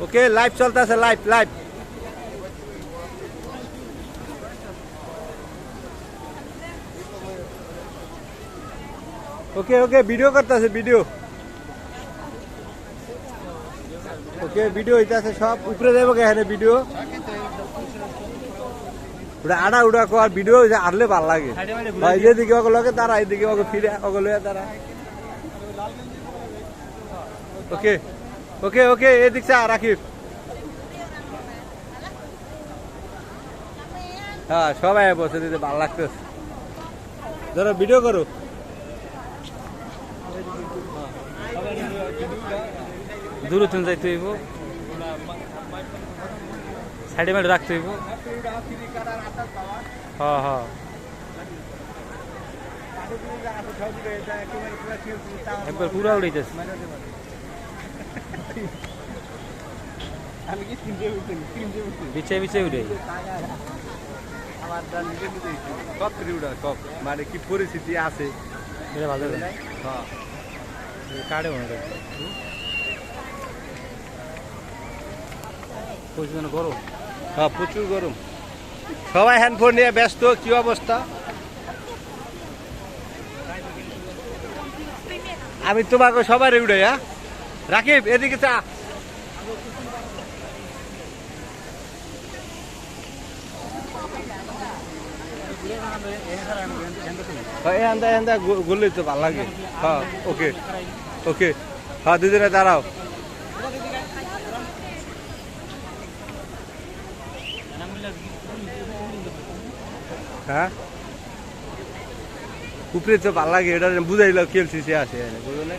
ওকে live চলতেছে, live live. ওকে ওকে video করতেছে, video. ওকে video হইতাছে, সব উপরে যাবো এখানে ভিডিও আড়া উড়া কর ভিডিও আড়লে ভাল লাগে। যেদিকে ওকে লগে তারা, এদিকে ওকে ফিরে ওকে লইয়া তারা। ওকে ওকে ওকে এদিক চা রাখিব। হ্যাঁ সবাই বসে দিতে ভালো লাগতেছে। ধরো ভিডিও করো। দূর তুমি যাইতে হইব, সাইডে মাইডে রাখতে হইব। হ্যাঁ হ্যাঁ একবার পুরা উড়াইতেছে। বিছাই বিছাই উড়ে মানে কি পরিস্থিতি আছে ভালো কাটে মনে গরম। হ্যাঁ প্রচুর গরম, সবাই হ্যান্ডফোন নিয়ে ব্যস্ত। কি অবস্থা? আমি তোমাকে সবার উড়ে রাকিব এদিকে চা। ঘুরলে তো ভালো লাগে। হ্যাঁ ওকে ওকে হ্যাঁ দুজনে দাঁড়াও। হ্যাঁ উপরে তো ভালো লাগে, এটা বুঝাইল খেলছি সে আছে বুঝলো না।